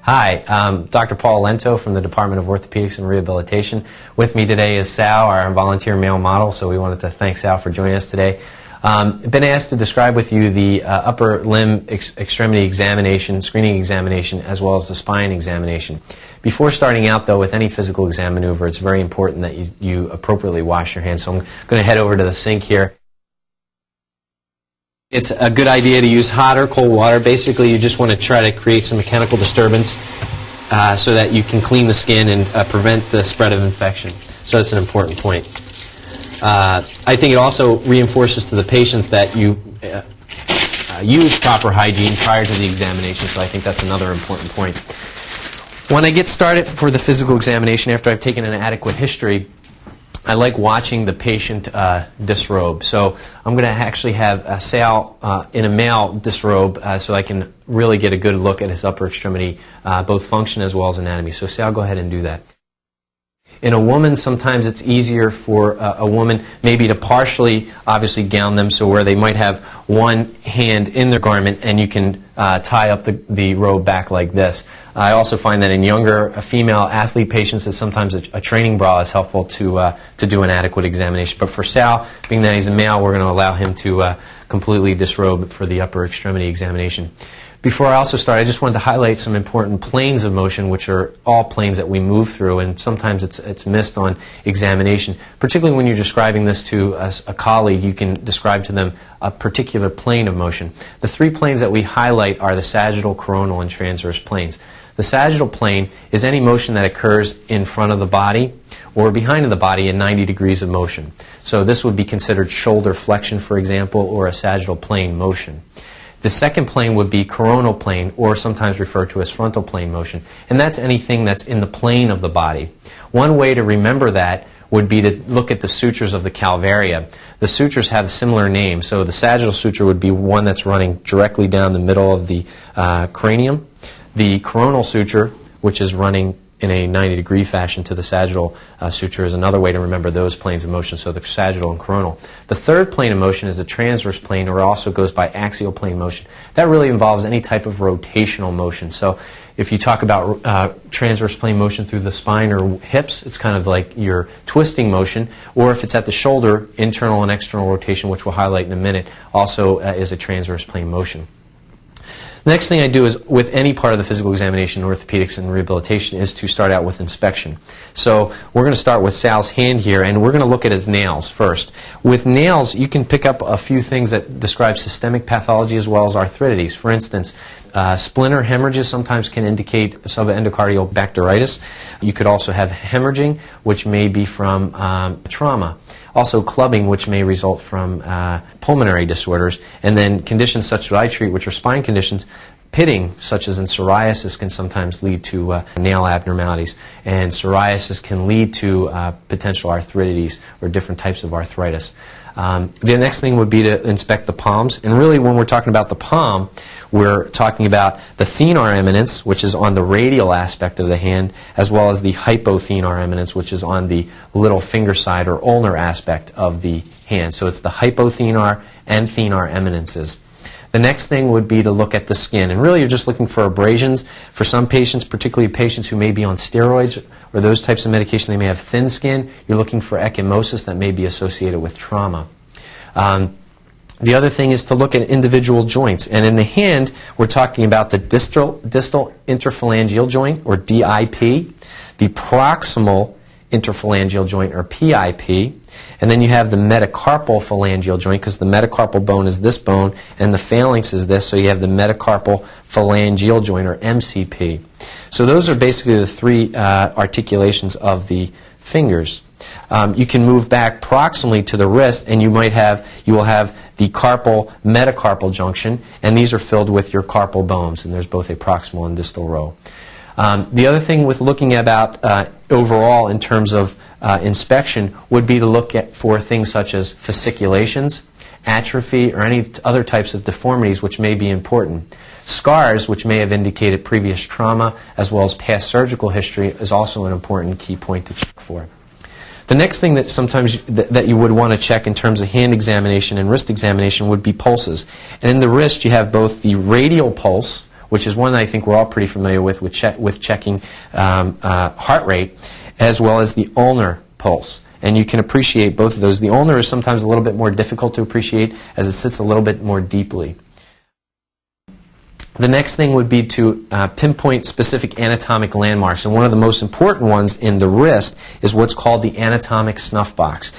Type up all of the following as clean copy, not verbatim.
Hi, I'm Dr. Paul Lento from the Department of Orthopedics and Rehabilitation. With me today is Sal, our volunteer male model, so we wanted to thank Sal for joining us today. I've been asked to describe with you the upper limb extremity examination, screening examination, as well as the spine examination. Before starting out, though, with any physical exam maneuver, it's very important that you appropriately wash your hands. So I'm going to head over to the sink here. It's a good idea to use hot or cold water. Basically, you just want to try to create some mechanical disturbance so that you can clean the skin and prevent the spread of infection. So that's an important point. I think it also reinforces to the patients that you use proper hygiene prior to the examination, so I think that's another important point. When I get started for the physical examination, after I've taken an adequate history, I like watching the patient disrobe. So I'm going to actually have Sal in a male disrobe so I can really get a good look at his upper extremity, both function as well as anatomy. So Sal, go ahead and do that. In a woman, sometimes it's easier for a woman maybe to partially, obviously, gown them, so where they might have one hand in their garment and you can tie up the robe back like this. I also find that in younger female athlete patients that sometimes a training bra is helpful to do an adequate examination. But for Sal, being that he's a male, we're going to allow him to completely disrobe for the upper extremity examination. Before I also start, I just wanted to highlight some important planes of motion, which are all planes that we move through, and sometimes it's missed on examination. Particularly when you're describing this to a colleague, you can describe to them a particular plane of motion. The three planes that we highlight are the sagittal, coronal, and transverse planes. The sagittal plane is any motion that occurs in front of the body or behind the body in 90 degrees of motion. So this would be considered shoulder flexion, for example, or a sagittal plane motion. The second plane would be coronal plane, or sometimes referred to as frontal plane motion, and that's anything that's in the plane of the body. One way to remember that would be to look at the sutures of the calvaria. The sutures have similar names, so the sagittal suture would be one that's running directly down the middle of the cranium. The coronal suture, which is running in a 90-degree fashion to the sagittal suture, is another way to remember those planes of motion, so the sagittal and coronal. The third plane of motion is a transverse plane, or also goes by axial plane motion. That really involves any type of rotational motion. So if you talk about transverse plane motion through the spine or hips, it's kind of like your twisting motion, or if it's at the shoulder, internal and external rotation, which we'll highlight in a minute, also is a transverse plane motion. The next thing I do is, with any part of the physical examination in orthopedics and rehabilitation, is to start out with inspection. So we're going to start with Sal's hand here, and we're going to look at his nails first. With nails, you can pick up a few things that describe systemic pathology as well as arthritides. For instance, splinter hemorrhages sometimes can indicate subendocardial bacteritis. You could also have hemorrhaging, which may be from trauma. Also clubbing, which may result from pulmonary disorders. And then conditions such that I treat, which are spine conditions, pitting, such as in psoriasis, can sometimes lead to nail abnormalities. And psoriasis can lead to potential arthritides or different types of arthritis. The next thing would be to inspect the palms. And really, when we're talking about the palm, we're talking about the thenar eminence, which is on the radial aspect of the hand, as well as the hypothenar eminence, which is on the little finger side or ulnar aspect of the hand. So it's the hypothenar and thenar eminences. The next thing would be to look at the skin. And really, you're just looking for abrasions. For some patients, particularly patients who may be on steroids or those types of medication, they may have thin skin. You're looking for ecchymosis that may be associated with trauma. The other thing is to look at individual joints. And in the hand, we're talking about the distal interphalangeal joint, or DIP, the proximal interphalangeal joint, or PIP, and then you have the metacarpal phalangeal joint, because the metacarpal bone is this bone and the phalanx is this, so you have the metacarpal phalangeal joint, or MCP. So those are basically the three articulations of the fingers. You can move back proximally to the wrist, and you will have the carpal metacarpal junction, and these are filled with your carpal bones, and there's both a proximal and distal row. The other thing with looking about overall in terms of inspection would be to look for things such as fasciculations, atrophy, or any other types of deformities which may be important. Scars, which may have indicated previous trauma, as well as past surgical history, is also an important key point to check for. The next thing that sometimes that you would want to check in terms of hand examination and wrist examination would be pulses. And in the wrist, you have both the radial pulse, which is one that I think we're all pretty familiar with checking heart rate, as well as the ulnar pulse. And you can appreciate both of those. The ulnar is sometimes a little bit more difficult to appreciate as it sits a little bit more deeply. The next thing would be to pinpoint specific anatomic landmarks. And one of the most important ones in the wrist is what's called the anatomic snuff box.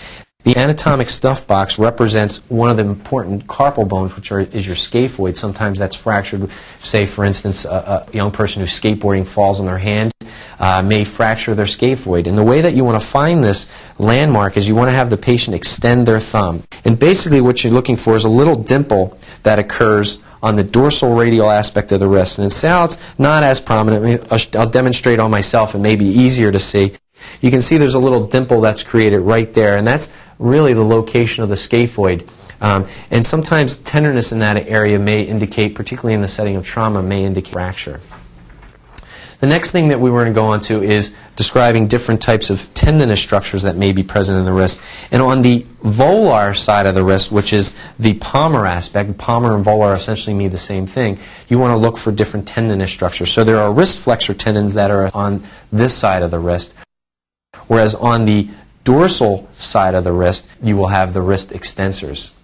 The anatomic snuff box represents one of the important carpal bones, which is your scaphoid. Sometimes that's fractured. Say, for instance, a young person who's skateboarding falls on their hand may fracture their scaphoid. And the way that you want to find this landmark is you want to have the patient extend their thumb. And basically what you're looking for is a little dimple that occurs on the dorsal radial aspect of the wrist. And in Sal, it's not as prominent. I'll demonstrate on myself. It may be easier to see. You can see there's a little dimple that's created right there, and that's really the location of the scaphoid. And sometimes tenderness in that area may indicate, particularly in the setting of trauma, may indicate fracture. The next thing that we were going to go on to is describing different types of tendinous structures that may be present in the wrist. And on the volar side of the wrist, which is the palmar aspect, palmar and volar essentially mean the same thing, you want to look for different tendinous structures. So there are wrist flexor tendons that are on this side of the wrist, whereas on the dorsal side of the wrist, you will have the wrist extensors.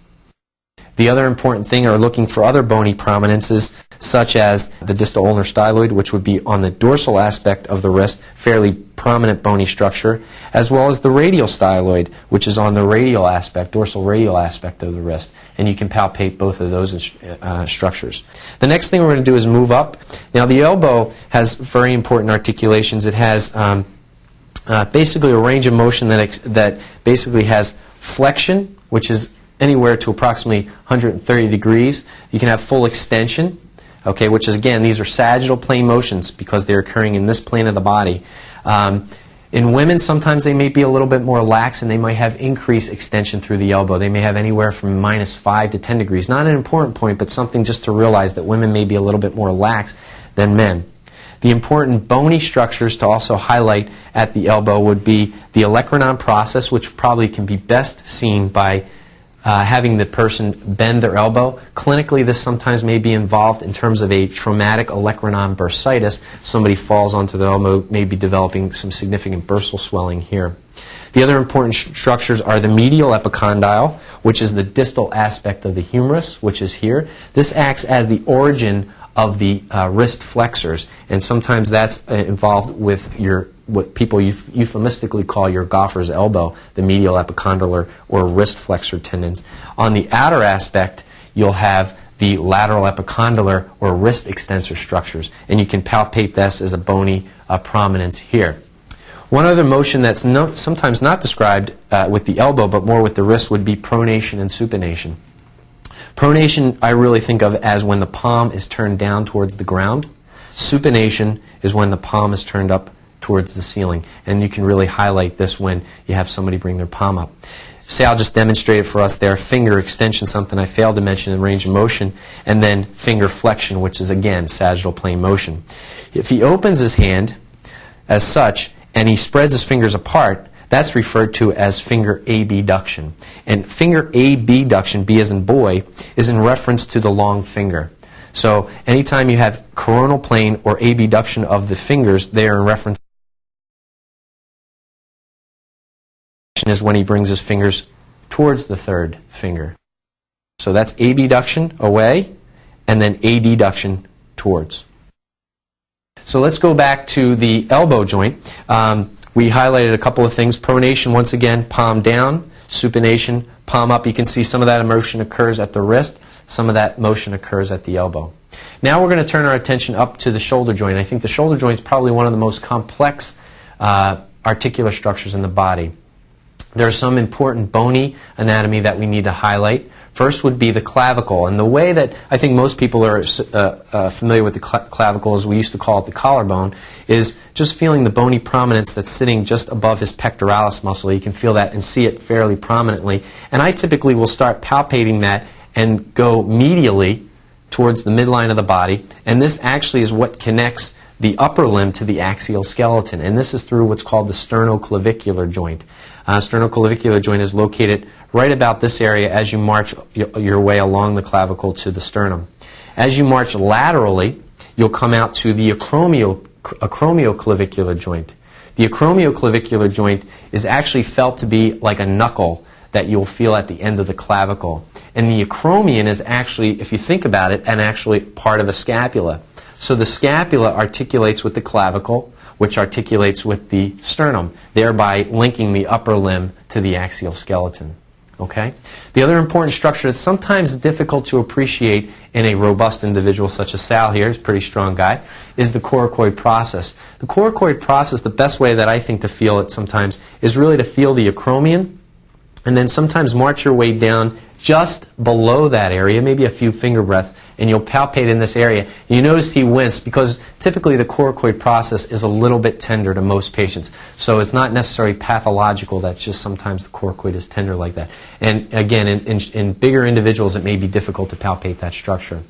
The other important thing are looking for other bony prominences, such as the distal ulnar styloid, which would be on the dorsal aspect of the wrist, fairly prominent bony structure, as well as the radial styloid, which is on the radial aspect, dorsal radial aspect of the wrist. And you can palpate both of those structures. The next thing we're going to do is move up. Now, the elbow has very important articulations. It has basically a range of motion that basically has flexion, which is anywhere to approximately 130 degrees. You can have full extension, okay, which is, again, these are sagittal plane motions because they're occurring in this plane of the body. In women, sometimes they may be a little bit more lax and they might have increased extension through the elbow. They may have anywhere from -5 to 10 degrees. Not an important point, but something just to realize that women may be a little bit more lax than men. The important bony structures to also highlight at the elbow would be the olecranon process, which probably can be best seen by having the person bend their elbow. Clinically, this sometimes may be involved in terms of a traumatic olecranon bursitis. Somebody falls onto the elbow, may be developing some significant bursal swelling here. The other important structures are the medial epicondyle, which is the distal aspect of the humerus, which is here. This acts as the origin of the wrist flexors, and sometimes that's involved with what people euphemistically call your golfer's elbow, the medial epicondylar or wrist flexor tendons. On the outer aspect, you'll have the lateral epicondylar or wrist extensor structures, and you can palpate this as a bony prominence here. One other motion that's sometimes not described with the elbow, but more with the wrist, would be pronation and supination. Pronation I really think of as when the palm is turned down towards the ground. Supination is when the palm is turned up towards the ceiling. And you can really highlight this when you have somebody bring their palm up. Sal just demonstrated for us there finger extension, something I failed to mention in range of motion, and then finger flexion, which is, again, sagittal plane motion. If he opens his hand as such and he spreads his fingers apart, that's referred to as finger abduction. And finger abduction, B as in boy, is in reference to the long finger. So anytime you have coronal plane or abduction of the fingers, they are in reference is when he brings his fingers towards the third finger. So that's abduction away, and then adduction towards. So let's go back to the elbow joint. We highlighted a couple of things. Pronation, once again, palm down. Supination, palm up. You can see some of that motion occurs at the wrist. Some of that motion occurs at the elbow. Now we're going to turn our attention up to the shoulder joint. I think the shoulder joint is probably one of the most complex articular structures in the body. There's some important bony anatomy that we need to highlight. First would be the clavicle. And the way that I think most people are familiar with the clavicle, as we used to call it the collarbone, is just feeling the bony prominence that's sitting just above his pectoralis muscle. You can feel that and see it fairly prominently. And I typically will start palpating that and go medially towards the midline of the body. And this actually is what connects the upper limb to the axial skeleton. And this is through what's called the sternoclavicular joint. Sternoclavicular joint is located right about this area as you march your way along the clavicle to the sternum. As you march laterally, you'll come out to the acromioclavicular joint. The acromioclavicular joint is actually felt to be like a knuckle that you'll feel at the end of the clavicle. And the acromion is actually, if you think about it, and actually part of a scapula. So the scapula articulates with the clavicle, which articulates with the sternum, thereby linking the upper limb to the axial skeleton. Okay? The other important structure that's sometimes difficult to appreciate in a robust individual such as Sal here, he's a pretty strong guy, is the coracoid process. The coracoid process, the best way that I think to feel it sometimes is really to feel the acromion, and then sometimes march your way down just below that area, maybe a few finger breadths, and you'll palpate in this area. You notice he winced because typically the coracoid process is a little bit tender to most patients. So it's not necessarily pathological, that's just sometimes the coracoid is tender like that. And again, in bigger individuals, it may be difficult to palpate that structure.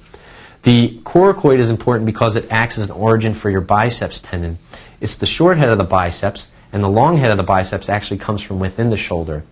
The coracoid is important because it acts as an origin for your biceps tendon. It's the short head of the biceps, and the long head of the biceps actually comes from within the shoulder.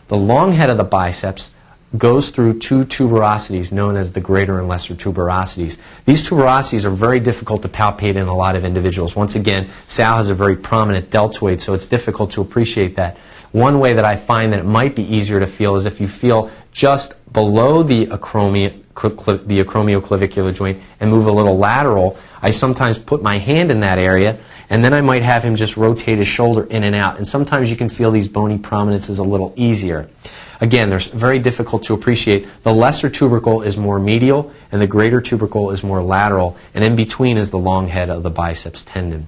The long head of the biceps goes through two tuberosities known as the greater and lesser tuberosities. These tuberosities are very difficult to palpate in a lot of individuals. Once again, Sal has a very prominent deltoid, so it's difficult to appreciate that. One way that I find that it might be easier to feel is if you feel just below the acromioclavicular joint and move a little lateral. I sometimes put my hand in that area, and then I might have him just rotate his shoulder in and out. And sometimes you can feel these bony prominences a little easier. Again, they're very difficult to appreciate. The lesser tubercle is more medial, and the greater tubercle is more lateral, and in between is the long head of the biceps tendon.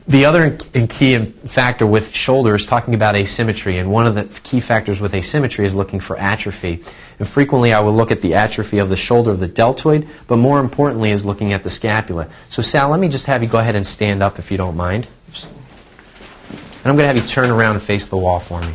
The other key factor with shoulder is talking about asymmetry, and one of the key factors with asymmetry is looking for atrophy. And frequently I will look at the atrophy of the shoulder of the deltoid, but more importantly is looking at the scapula. So Sal, let me just have you go ahead and stand up if you don't mind. And I'm going to have you turn around and face the wall for me.